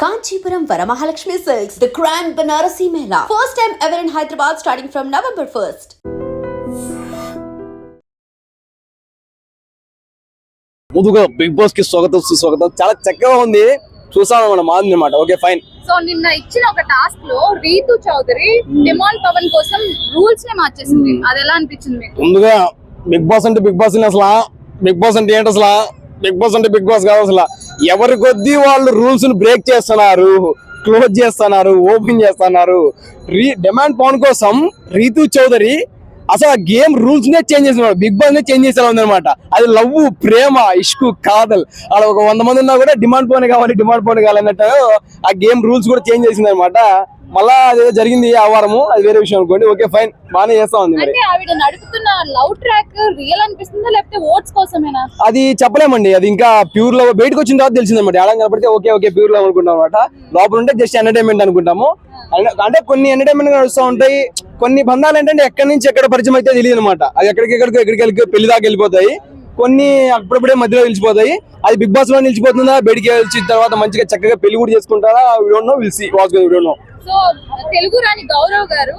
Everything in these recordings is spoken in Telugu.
Kanchipuram Varamahalakshmi Silks, the Grand Banarasi Mela. First time ever in Hyderabad starting from November 1st. ముందుగా బిగ్ బాస్ కి స్వాగతం సుస్వాగతం. చాలా చక్కగా ఉంది, చూసాను మన మాది అనమాట. Okay fine. సో నిన్న ఇచ్చిన ఒక టాస్క్ లో రీతు చౌదరి డిమాండ్ పవన్ కోసం రూల్స్ ని మార్చేసింది. అది ఎలా అనిపించింది మీకు? ముందుగా బిగ్ బాస్ అంటే బిగ్ బాస్ అసలు బిగ్ బాస్ అంటే ఏంటి అసలు? బిగ్ బాస్ అంటే బిగ్ బాస్ కాదు అసలు. ఎవరి కొద్దీ వాళ్ళు రూల్స్ ని బ్రేక్ చేస్తున్నారు, క్లోజ్ చేస్తున్నారు, ఓపెన్ చేస్తున్నారు. డిమాండ్ పవన్ కోసం రీతు చౌదరి అసలు గేమ్ రూల్స్ నే చేంజ్ చేస్తున్నాడు, బిగ్ బాస్ నే చేంజ్ చేసేలా ఉందన్నమాట. అది లవ్, ప్రేమ, ఇష్కు, కాదల్ అలా ఒక 100 మంది ఉన్నా కూడా డిమాండ్ పవన్ కావాలి అన్నట్టు ఆ గేమ్ రూల్స్ కూడా చేంజ్ చేసింది అనమాట. మళ్ళా అదేదో జరిగింది ఆ వారము, అది వేరే విషయం అనుకోండి. ఓకే ఫైన్, బాగానే చేస్తా ఉంది. అంటే ఆవిడ నడుపుతున్న లవ్ ట్రాక్ రియల్ అనిపిస్తుందా లేకపోతే ఓట్స్ కోసమేనా? అది చెప్పలేమండి. అది ఇంకా ప్యూర్ లవ్ బయటకు వచ్చిన తర్వాత తెలిసిందన్నమాట. ఎలా కనపడితే ఓకే ప్యూర్ లవ్ అనుకుంటాం అనమాట. లోపల ఉంటే జస్ట్ ఎంటర్టైన్మెంట్ అనుకుంటాము. అంటే కొన్ని ఎంటర్టైన్మెంట్ నడుస్తూ ఉంటాయి, కొన్ని బంధాలు ఏంటంటే ఎక్కడి నుంచి ఎక్కడ పరిచయం అయితే తెలియదు అనమాట. అది ఎక్కడికి పెళ్లి దాకా వెళ్ళిపోతాయి, కొన్ని అప్పుడప్పుడే మధ్యలో నిలిచిపోతాయి. అది బిగ్ బాస్ లో నిలిచిపోతుందా, బయటికి వచ్చిన తర్వాత మంచిగా చక్కగా పెళ్లి కూడా చేసుకుంటారా, సో తెలుగు రాణి గౌరవ్ గారు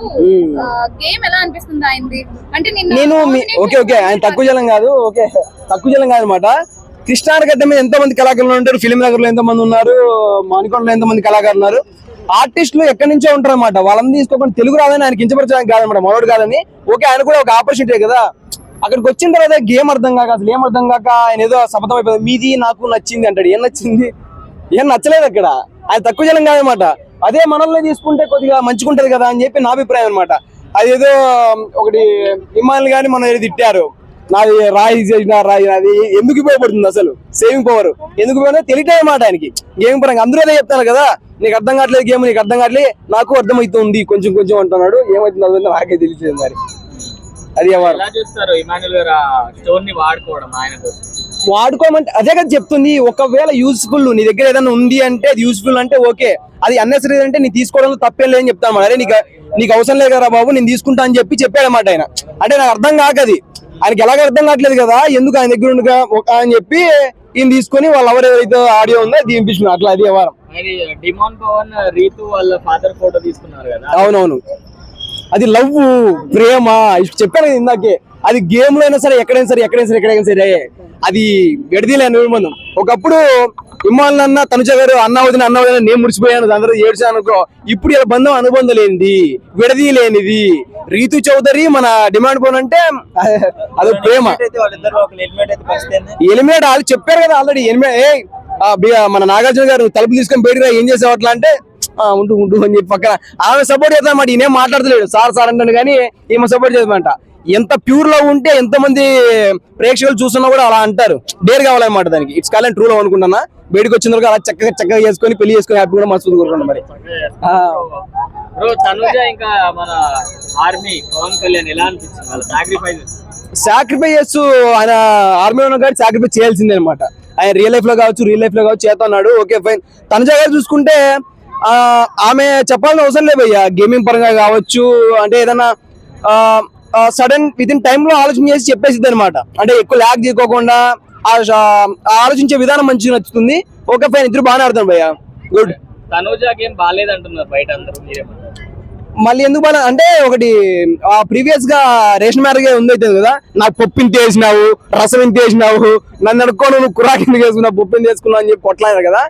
గేమ్ ఎలా అనిపిస్తుంది ఆయనది? అంటే నేను ఓకే ఆయన తక్కువ జలం కాదు అనమాట. కృష్ణానగడ్డ మీద ఎంతో మంది కళాకారులు ఉంటారు, ఫిలిం నగర్ లో ఎంతో మంది ఉన్నారు, మానికొండలో ఎంతో మంది కళాకారులు ఉన్నారు. ఆర్టిస్టులు ఎక్కడి నుంచో ఉంటారు అనమాట. వాళ్ళని తీసుకోకుండా తెలుగు రాదని ఆయన కించపరచడానికి కాదనమాట, మనోడు కాదని. ఓకే ఆయన కూడా ఒక ఆపర్చునిటీ కదా. అక్కడికి వచ్చిన తర్వాత గేమ్ అర్థం కాక, అసలు ఏం అర్థం కాక ఆయన ఏదో శపథం అయిపోయింది, మీది నాకు నచ్చింది అంటాడు. ఏం నచ్చింది? ఏం నచ్చలేదు అక్కడ. ఆయన తక్కువ జలం కాదనమాట. అదే మనల్ని తీసుకుంటే కొద్దిగా మంచిగుంటది కదా అని చెప్పి నా అభిప్రాయం అనమాట. అదేదో ఒకటి హిమాలయ గాని మనం ఏదో తిట్టారు, నాది రాయి చేసిన రాయి, అది ఎందుకు ఉపయోగపడుతుంది అసలు? సేవింగ్ పవర్ ఎందుకు తెలియటం అనమాట ఆయనకి గేమ్ పరంగా. అందరూ అదే చెప్తాను కదా, నీకు అర్థం కావట్లేదు గేమ్, నీకు అర్థం కావట్లేదు, నాకు అర్థమవుతుంది కొంచెం అంటున్నాడు. ఏమవుతుంది అర్థం నాకే తెలియదు మరి. అది వాడుకోమంటే అదే కదా చెప్తుంది. ఒకవేళ యూస్ఫుల్ నీ దగ్గర ఏదైనా ఉంది అంటే అది యూస్ఫుల్ అంటే ఓకే, అది అన్నెసరీ అంటే నీ తీసుకోవడంలో తప్పేం లేదని చెప్తాను. అరే నీకు అవసరం లేదు కదా బాబు, నేను తీసుకుంటా అని చెప్పాడన్నమాట ఆయన. అంటే నాకు అర్థం కాకది, ఆయనకి ఎలాగ అర్థం కావట్లేదు కదా, ఎందుకు ఆయన దగ్గర ఉండగా అని చెప్పి ఈయన తీసుకొని వాళ్ళు ఎవరైతే ఆడియో ఉందో అది వినిపించుకున్నారు. అట్లా అది వ్యవహారం. అవునవును, అది లవ్, ప్రేమ, చెప్పాను ఇందాకే. అది గేమ్ లో అయినా సరే, ఎక్కడైనా సరే అది విడదీలేని అనుబంధం. ఒకప్పుడు ఇమ్మాన్ అన్న, తనుజ గారు అన్న వదిన నేను ముడిచిపోయాను, అందరూ ఏడ్చాను అనుకో. ఇప్పుడు ఇలా అనుబంధం లేనిది, విడదీలేనిది. రీతు చౌదరి మన డిమాండ్ పవన్ అంటే అది ప్రేమ. ఎలిమినేట్ వాళ్ళు చెప్పారు కదా ఆల్రెడీ. మన నాగార్జున గారు తలుపు తీసుకొని బయటకు ఏం చేసావు అట్లా అంటే ఉంటూ అని చెప్పి పక్కన ఆమె సపోర్ట్ చేద్దామన్నమాట. ఈయనేం మాట్లాడతలేడు, సార్ అంటాను కానీ ఈమె సపోర్ట్ చేద్దామంట. ఎంత ప్యూర్ లవ్ ఉంటే ఎంతమంది ప్రేక్షకులు చూస్తున్నా కూడా అలా అంటారు. డేర్ కావాలన్నమాట దానికి. It's call and true love అనుకుంటున్నా. బయటకు వచ్చిన తర్వాత అలా చక్కగా చేసుకొని పెళ్లి చేసుకొని హ్యాపీ కూడా మనసు కోరుకున్నాం. మరి సాక్రిఫైస్ ఆయన ఆర్మీ ఉన్న గారు సాక్రిఫైస్ చేయాల్సిందే అనమాట. ఆయన రియల్ లైఫ్ లో కావచ్చు చేస్తున్నాడు. Okay fine. తనుజ గారు చూసుకుంటే ఆమె చెప్పాల్సిన అవసరం లేదు భయ్య. గేమింగ్ పరంగా కావచ్చు, అంటే ఏదైనా సడన్ విత్ ఇన్ టైమ్ లో ఆలోచన చేసి చెప్పేసిద్ది అనమాట. అంటే ఎక్కువ ల్యాగ్ చేయకోకుండా ఆలోచించే విధానం మంచిగా నచ్చుతుంది. ఓకే ఫైన్, ఇద్దరు బాగానే ఆడుతాను భయ్య. గుడ్. మళ్ళీ ఎందుకు బాగా అంటే ఒకటి ప్రీవియస్ గా రేషన్ మ్యారేజ్ ఉంది అయితే కదా, నాకు పప్పు ఇంత వేసినావు, రసం ఇంత వేసినావు, నన్ను అడుక్కోను, నువ్వు కురాకి ఎందుకు వేసుకున్నావు, పప్పు ఇంత వేసుకున్నావు అని చెప్పి కొట్లాడారు కదా.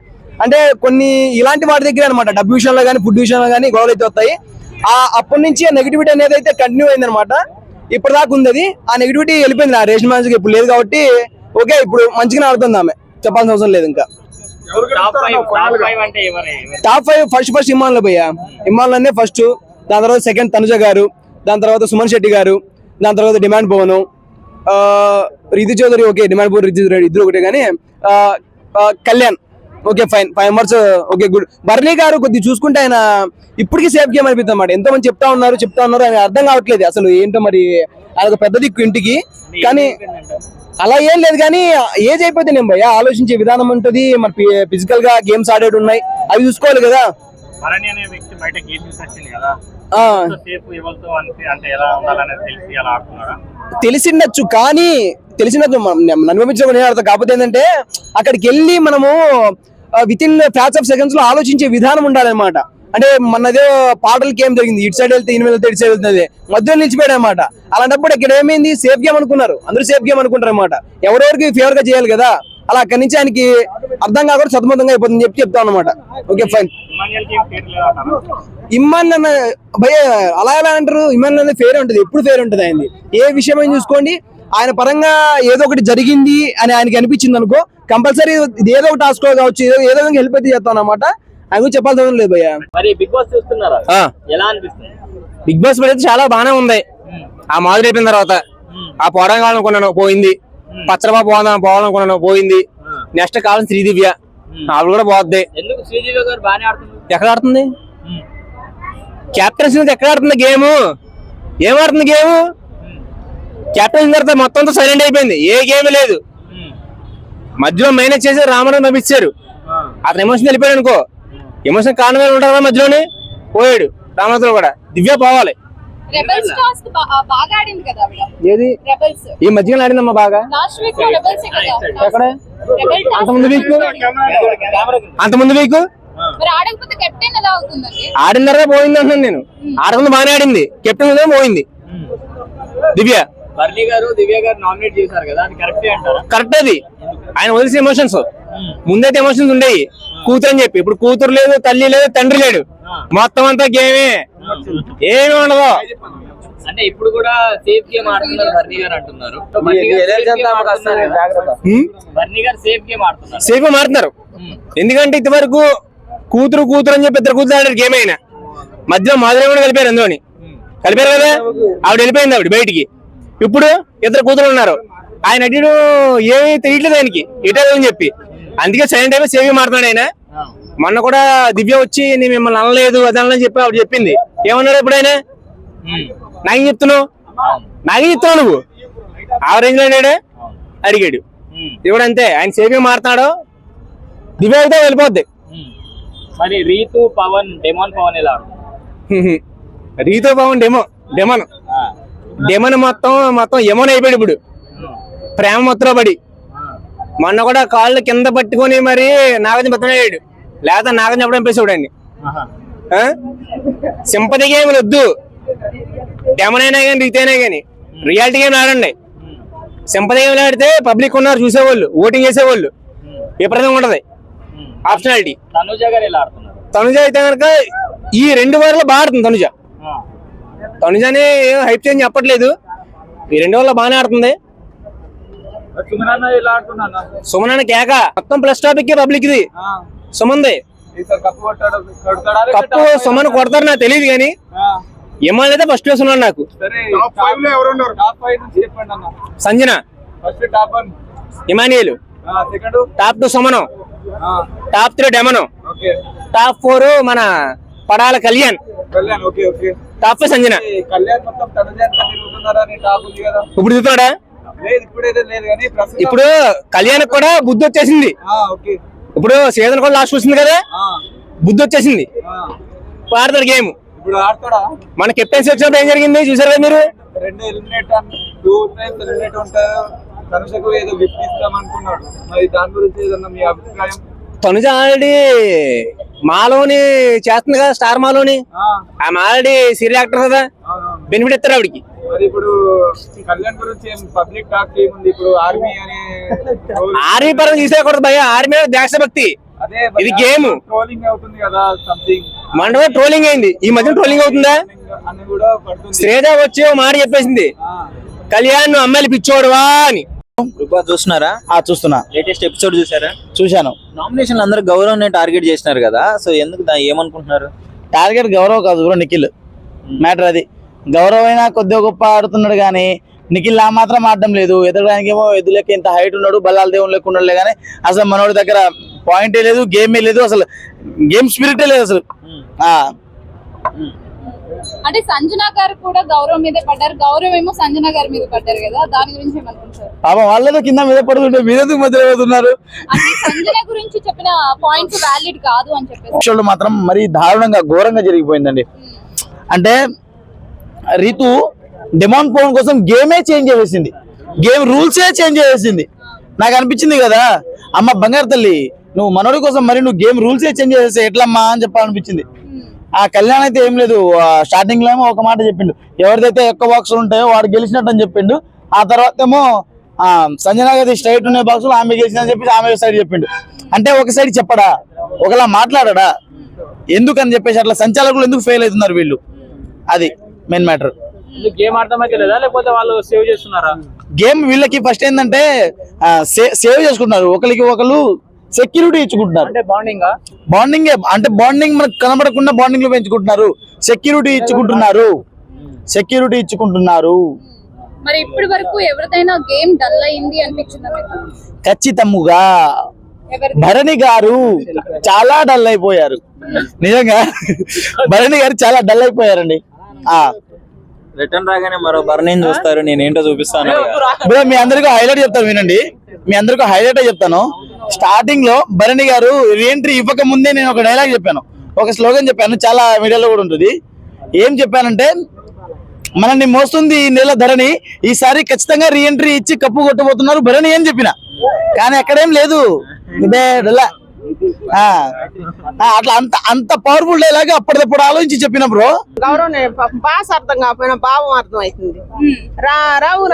అంటే కొన్ని ఇలాంటి వాటి దగ్గర అనమాట, డబ్బు విషయంలో కానీ ఫుడ్ విషయంలో కానీ గొడవలు అయితే వస్తాయి. అప్పటి నుంచి ఆ నెగిటివిటీ అనేది అయితే కంటిన్యూ అయింది అనమాట. ఇప్పటిదాకా ఉంది అది. ఆ నెగిటివిటీ వెళ్ళిపోయింది. ఆ రేషన్ మ్యారేజ్ ఇప్పుడు లేదు కాబట్టి ఓకే, ఇప్పుడు మంచిగానే ఆడుతుంది ఆమె, చెప్పాల్సిన అవసరం లేదు. ఇంకా టాప్ 5 ఫస్ట్ ఇమ్మాన్లో పోయా. ఇమ్మాన్లోనే ఫస్ట్, దాని తర్వాత సెకండ్ తనుజ గారు, దాని తర్వాత సుమన్ శెట్టి గారు, దాని తర్వాత demon Pavan, Rithu Chowdary. Okay, demon Pavan Rithu Chowdary ఇద్దరు ఒకటే. కానీ Kalyan okay fine, 5 members okay good. బర్నీ గారు కొద్దిగా చూసుకుంటే ఆయన ఇప్పటికీ సేఫ్ గేమ్ అనిపిస్తుంది అన్నమాట. ఎంతో మంది చెప్తా ఉన్నారు ఆయన అర్థం కావట్లేదు అసలు ఏంటో. మరి ఆయన ఒక పెద్ద దిక్కు ఇంటికి, కానీ అలా ఏం లేదు. కానీ ఏజ్ అయిపోతే నేను భయ్య ఆలోచించే విధానం ఉంటుంది. మరి ఫిజికల్ గా గేమ్స్ ఆడేటి ఉన్నాయి, అవి చూసుకోవాలి కదా. తెలిసిండొచ్చు, కానీ నన్ను పంపించడం నేను అర్థం. కాకపోతే ఏంటంటే అక్కడికి వెళ్ళి మనము with in fraction of seconds లో ఆలోచించే విధానం ఉండాలన్నమాట. అంటే మనదే పాటలకి ఏం జరిగింది, ఇటు సైడ్ వెళ్తే ఇటు సైడ్ వెళ్తుంది, మధ్యలో నిలిచిపోయాడు అనమాట. అలాంటప్పుడు ఇక్కడ ఏమైంది, సేఫ్ గేమ్ అనుకున్నారు, అందరూ సేఫ్ గేమ్ అనుకుంటారు అనమాట. ఎవరెవరికి ఫేవర్ గా చేయాలి కదా, అలా అక్కడి నుంచి ఆయనకి అర్థం కాకుండా సతమతంగా అయిపోతుందని చెప్తాం అనమాట. Okay fine. ఇమ్మాన్ అన్న భయ అలా ఎలా అంటారు, ఇమ్మాన్ అన్న ఫేర్ ఉంటుంది, ఎప్పుడు ఫేర్ ఉంటుంది ఆయనది. ఏ విషయం అయినా చూసుకోండి, ఆయన పరంగా ఏదో ఒకటి జరిగింది అని ఆయనకి అనిపించింది అనుకో, కంపల్సరీ ఏదో ఒక టాస్క్ కావచ్చు, ఏదో హెల్ప్ అయితే చేస్తాను అనమాట. ఆయన గురించి చెప్పాల్సిన లేదు భయ్య. మరి బిగ్ బాస్ చూస్తున్నారా, ఎలా అనిపిస్తుంది? బిగ్ బాస్ అయితే చాలా బాగానే ఉంది. ఆ మాదిరి అయిపోయిన తర్వాత ఆ పోవడం కావాలనుకున్నాను, పోయింది. పచ్చరబా పోవాలనుకున్నాను, పోయింది. నెక్స్ట్ కాలం శ్రీదివ్య, ఆవిడ కూడా పోద్ది. ఎందుకు శ్రీదివ్య గారు బాగానే ఆడుతుంది? ఎక్కడ ఆడుతుంది కెప్టెన్సీ, ఎక్కడ ఆడుతుంది గేమ్, ఏం ఆడుతుంది గేమ్? కెప్టెన్సీ తర్వాత మొత్తం అంతా సైలెంట్ అయిపోయింది, ఏ గేమ్ లేదు. మధ్యలో మైనస్ చేసి రామరావు పంపించారు, అతను ఎమోషన్ వెళ్ళిపోయాడు అనుకో. ఎమోషన్ కారణమే ఉంటారా, మధ్యలోనే పోయాడు రామరావు కూడా. దివ్య పోవాలి. రెబెల్స్ టాస్క్ బాగా ఆడింది కదా ఆవిడ. ఏది రెబెల్స్ ఈ మధ్యలో ఆడిందమ్మా బాగా. లాస్ట్ వీక్ రెబెల్స్ కదా. ఎక్కడ రెబెల్ టాస్క్ అంతకుముందు వీక్ మరి ఆడకపోతే కెప్టెన్ ఎలా అవుతుందండి? ఆడిన తర్వాత పోయింది అంటున్నాను నేను. ఆడకుండా బాగానే ఆడింది, కెప్టెన్ పోయింది దివ్య. బర్నీ గారు దివ్య గారు నామినేట్ చేశారు కదా, అది కరెక్టే అంటారా? కరెక్ట్. అది ఆయన వదిలేసిన ఎమోషన్స్. ముందైతే ఎమోషన్స్ ఉండేవి, కూతురు అని చెప్పి. ఇప్పుడు కూతురు లేదు, తల్లి లేదు, తండ్రి లేడు, మొత్తం అంతా గేమే, ఏమి ఉండదు. అంటే ఇప్పుడు కూడా సేఫ్ గేమ్ ఆడుతున్నారు బర్నీ గారు అంటున్నారు. బర్నీ గారు సేఫ్ గేమ్ ఆడుతున్నారు. సేఫ్ గా మారుతున్నారు. ఎందుకంటే ఇంతవరకు కూతురు అని చెప్పి ఇద్దరు కూతురు ఆడారు గేమ్. అయినా మధ్యలో మాదిరి కూడా కలిపారు, అందులోని కలిపారు కదా. ఆవిడ వెళ్ళిపోయింది, ఆవిడ బయటికి. ఇప్పుడు ఇద్దరు కూతురు ఉన్నారు. ఆయన అడిగిన ఏమీ తెలియట్లేదు ఆయనకి, ఇటని చెప్పి. అందుకే సైలెంట్ అయిపోయి సేవ్ మారుతున్నాడు ఆయన. మొన్న కూడా దివ్య వచ్చి నేను మిమ్మల్ని అనలేదు అది అని చెప్పి ఆవిడ చెప్పింది. ఏమన్నాడు ఇప్పుడు ఆయన? నాకేం చెప్తున్నావు నువ్వు? ఆ రేంజ్ లో అడిగాడు. ఇప్పుడు అంతే, ఆయన సేవింగ్ మారుతున్నాడు. దివ్య అయితే వెళ్ళిపోద్ది. మరి రీతు పవన్, డెమాన్ పవన్ ఎలా? రీతు పవన్ డెమన్ మొత్తం ఎమోన్ అయిపోయాడు ఇప్పుడు, ప్రేమ మొత్తం పడి. మొన్న కూడా కాళ్ళు కింద పట్టుకొని మరి నాగార్జున బతనాడు, లేదా నాగార్జున చెప్పడం పేసాడు అండి. సింపతి గేమ్ వద్దు, డెమన్ అయినా కానీ రీత్ అయినా కానీ రియాలిటీ గేమ్ ఆడండి. సింపతి గేమ్ ఆడితే పబ్లిక్ ఉన్నారు చూసేవాళ్ళు, ఓటింగ్ చేసేవాళ్ళు, విపరీతంగా ఉంటది ఆప్షనాలిటీ. తనుజ గారు ఎలా ఆడుతున్నారు? తనుజ అయితే కనుక ఈ 2 వారాలు బాగా ఆడుతుంది. తనుజని హైప్ చేయని చెప్పట్లేదు, ఈ 2 వారాలు బాగానే ఆడుతుంది. సుమన్ కేక మొత్తం ప్లస్ టాపిక్ పబ్లిక్ ఇది. సుమన్ది కప్పు సుమన్ కొడతారు నాకు తెలియదు కానీ ఎమ్మెల్యే అయితే ఫస్ట్ ప్లేస్ ఉన్నాడు నాకు. సంజన, ఇమానియల్, టాప్ 2 సుమను, టాప్ 3 డెమను, టాప్ 4 మన పడాల కళ్యాణ్, టాప్ 5 సంజన. ఇప్పుడు చూస్తున్నాడా? ఇప్పుడు కళ్యాణ్ కూడా బుద్ధి వచ్చేసింది. ఇప్పుడు సీజన్ కూడా లాస్ట్ వచ్చింది కదా, బుద్ధి వచ్చేసింది, ఆడతాడు గేమ్. మన కెప్టెన్సీ వచ్చినప్పుడు ఏం జరిగింది చూసారు కదా మీరు? తనుజ ఆల్రెడీ మాలోని చేస్తుంది కదా, స్టార్ మాలోని. ఆమె ఆల్రెడీ సీరియల్ యాక్టర్ కదా, బెనిఫిట్ ఇస్తారు ఆవిడికి. ఆర్మీ పరంగా తీసేయకూడదు భయ, ఆర్మీ దేశభక్తి, ఇది గేమ్. మన ట్రోలింగ్ అయింది, ఈ మధ్య ట్రోలింగ్ అవుతుందా? శ్రేజ వచ్చి మాట చెప్పేసింది, కళ్యాణ్ అమ్మాయిలు పిచ్చోడువా అని. చూస్తున్నారా? చూస్తున్నా. లేటెస్ట్ ఎపిసోడ్ చూసారా? చూశాను. నామినేషన్ అందరూ గౌరవం టార్గెట్ చేసినారు కదా, సో ఎందుకు ఏమనుకుంటున్నారు? టార్గెట్ గౌరవ్ కాదు బ్రో, నిఖిల్ మ్యాటర్. అది గౌరవ్ అయినా కొద్దిగా గొప్ప ఆడుతున్నాడు కానీ నిఖిల్ ఆ మాత్రం ఆడడం లేదు. ఎదగడానికి ఏమో ఎదులకి ఇంత హైట్ ఉన్నాడు, బల్లాల దేవుని లెక్క ఉన్నాడులే కానీ అసలు మనోడి దగ్గర పాయింటే లేదు, గేమే లేదు, అసలు గేమ్ స్పిరిటే లేదు అసలు. అంటే సంజన గారు కూడా గౌరవం మీద పడ్డారు, గౌరవం ఏమో సంజన గారి మీద పడ్డారు కదా, దాని గురించి ఏమనుకుంటారు? పాపం వాళ్ళతో కింద మీద పడుతుంటే మీరెందుకు మధ్యలో పోతున్నారు? అంటే సంజన గురించి చెప్పిన పాయింట్స్ వ్యాలిడ్ కాదు అని చెప్పేసి మాత్రం మరి దారుణంగా ఘోరంగా జరిగిపోయిందండి. అంటే రీతు డెమాన్ పవన్ కోసం గేమే చేంజ్ చేసేసింది, గేమ్ రూల్సే చేంజ్ చేసేసింది. నాకు అనిపించింది కదా, అమ్మ బంగారు తల్లి నువ్వు మనోడి కోసం మరి నువ్వు గేమ్ రూల్స్ చేంజ్ చేసేస్తే ఎట్లమ్మా అని చెప్పాలనిపించింది. ఆ కళ్యాణ్ అయితే ఏం లేదు, స్టార్టింగ్ లో ఏమో ఒక మాట చెప్పిండు, ఎవరిదైతే ఎక్కువ బాక్సులు ఉంటాయో వాడు గెలిచినట్టు అని చెప్పిండు. ఆ తర్వాత ఏమో సంజనా గారి స్ట్రైట్ ఉన్న బాక్సులు ఆమె గెలిచిందని చెప్పి ఆమె సైడ్ చెప్పిండు. అంటే ఒక సైడ్ చెప్పడా, ఒకలా మాట్లాడా, ఎందుకని చెప్పేసి అట్లా సంచాలకులు ఎందుకు ఫెయిల్ అవుతున్నారు వీళ్ళు, అది మెయిన్ మ్యాటర్. గేమ్ అర్థమైతే లేదా లేకపోతే వాళ్ళు సేవ్ చేస్తున్నారా? గేమ్ వీళ్ళకి ఫస్ట్ ఏంటంటే సేవ్ చేసుకుంటున్నారు, ఒకరికి ఒకరు సెక్యూరిటీ ఇచ్చుకుంటున్నారు. అంటే బాండింగ్ అంటే బాండింగ్ మనకు కనబడకుండా బాండింగ్ లో పెంచుకుంటున్నారు, సెక్యూరిటీ ఇచ్చుకుంటున్నారు. మరి ఇప్పటి వరకు ఎవరిదైనా గేమ్ డల్ అయింది అనిపించిందా మీకు? ఖచ్చితంగా భరణి గారు చాలా డల్ అయిపోయారు, నిజంగా భరణి గారు చాలా డల్ అయిపోయారండి. రిటర్న్ రాగానే మరో బర్నింగ్ చూస్తారు, నేనేంటో చూపిస్తాను. బ్రో మీ అందరికీ హైలైట్ చెప్తాను వినండి, మీ అందరికీ హైలైట్ చెప్తాను. స్టార్టింగ్ లో భరణి గారు రీఎంట్రీ ఇవ్వక ముందే నేను ఒక డైలాగ్ చెప్పాను, ఒక స్లోగన్ చెప్పాను, చాలా మీడియాలో కూడా ఉంటుంది. ఏం చెప్పానంటే, మనల్ని మోస్తుంది ఈ నెల ధరణి, ఈసారి ఖచ్చితంగా రీఎంట్రీ ఇచ్చి కప్పు కొట్టబోతున్నారు భరణి అని చెప్పిన. కానీ అక్కడేం లేదు, ఇదే అట్లా అంత పవర్ఫుల్ డైలాగ్ అప్పటిదప్పుడు ఆలోచించి చెప్పిన బ్రో. గౌరవం భాష అర్థం కాకపోయినా భావం అర్థం అవుతుంది.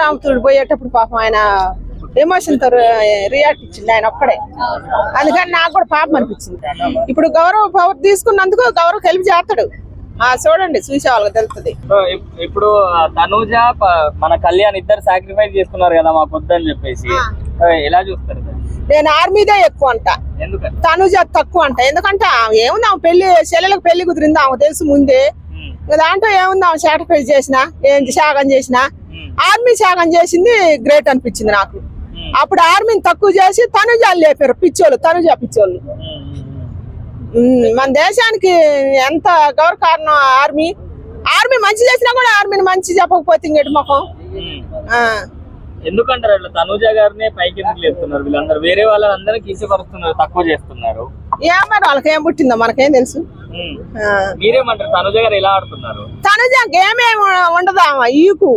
రాముతుడు పోయేటప్పుడు పాపం ఆయన ఎమోషన్ తో రియాక్ట్ ఇచ్చింది ఆయన ఒక్కడే, అందుకని నాకు కూడా పాపం అనిపించింది. ఇప్పుడు గౌరవ పవర్ తీసుకున్నందుకు గౌరవ్ హెల్ప్ చేస్తాడు, చూడండి చూసే వాళ్ళకి తెలుస్తుంది. ఇప్పుడు తనూజ మన కళ్యాణ్ ఇద్దరు సాక్రిఫైస్ చేసుకున్నారు కదా మాకు వద్దని చెప్పేసి, ఎలా చూస్తారు? నేను ఆర్మీదే ఎక్కువ అంట, తనుజ తక్కువ అంట. ఎందుకంటే ఏముంది, ఆమె పెళ్లి చెల్లెలకు పెళ్లి కుదిరింది ఆమె తెలుసు ముందే. దాంట్లో ఏముంది, ఆమె సాక్రిఫైస్ చేసిన ఏంటి త్యాగం చేసిన, ఆర్మీ త్యాగం చేసింది గ్రేట్ అనిపించింది నాకు. అప్పుడు ఆర్మీని తక్కువ చేసి తనుజాలు లేపారు పిచ్చోళ్ళు, తనుజ పిచ్చోళ్ళు. మన దేశానికి ఎంత గౌరవ కారణం ఆర్మీ. ఆర్మీ మంచి చేసినా కూడా ఆర్మీని మంచి చెప్పకపోతే ఇంకేటి ముఖం. ఎందుకంటారు అట్లా తనూజ గారినే పైకి ఎందుకు లేపుతున్నారు వీళ్ళందరూ? వేరే వాళ్ళందరూ కించపరుస్తున్నారు, తక్కువ చేస్తున్నారు. ఏమన్నారు, వాళ్ళకి ఏం పుట్టిందో మనకేం తెలుసు. మీరేమంటారు, తనూజ గారు ఎలా ఆడుతున్నారు? తనుజ గేమ్ ఏమి ఉండదా, ఈకు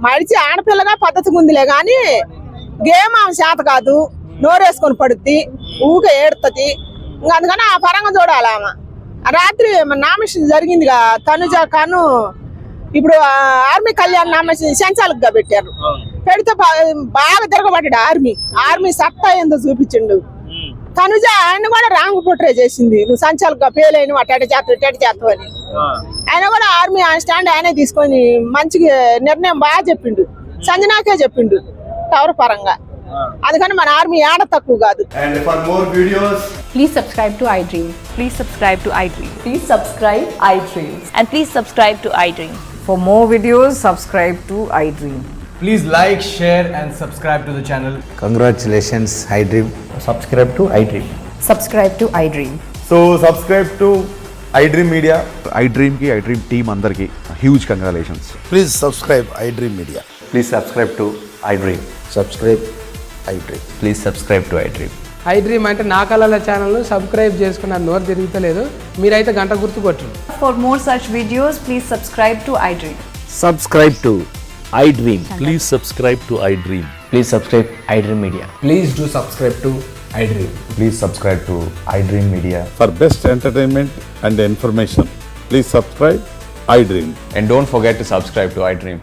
మడిచి ఆడపిల్లగా పద్ధతిగా ఉందిలే గాని గేమ్ ఆమె చేత కాదు, నోరేసుకొని పడుద్ది, ఊక ఏడుతుంది. ఇంకా అందుకని ఆ పరంగా చూడాలి. ఆమె రాత్రి నామినేషన్ జరిగిందిగా తనుజ కాను, ఇప్పుడు ఆర్మీ కళ్యాణ్ నామినేషన్ సంచాలకుగా పెట్టారు. పెడితే బాగా తిరగబడ్డాడు ఆర్మీ సత్తా ఏందో చూపించిండు. తనుజ ఆయన కూడా రాంగ్ పోట్రే చేసింది, నువ్వు సంచాలకుగా ఫెయిల్ అయిన అటు చేస్తావు అని. ఆయన కూడా ఆర్మీ ఆయన స్టాండ్ ఆయనే తీసుకొని మంచిగా నిర్ణయం బాగా చెప్పిండు, సంజనాకే చెప్పిండు టవర్ పరంగా. అందుకని మన ఆర్మీ ఆడ తక్కువ కాదు. And for more videos, please subscribe to iDream. Please subscribe to iDream. Please subscribe iDream. And please subscribe to iDream. For more videos, subscribe to iDream. please like, share and subscribe to the channel. Congratulations, iDream. Subscribe to iDream. Subscribe to iDream. So subscribe to iDream Media. iDream ki iDream team andarki huge congratulations. Please subscribe iDream Media. Please subscribe to iDream. Subscribe iDream. Please subscribe to iDream. iDream అంటే నా కళల ఛానల్ సబ్స్క్రైబ్ చేసుకున్న నోరు తిరుగుతలేదు, మీరైతే గంట గుర్తు కొట్టండి. For more such videos, please subscribe to iDream. Subscribe to iDream. Please subscribe to iDream. Please subscribe iDream Media. Please do subscribe to iDream. Please subscribe to iDream Media. For best entertainment and information, please subscribe iDream. And don't forget to subscribe to iDream.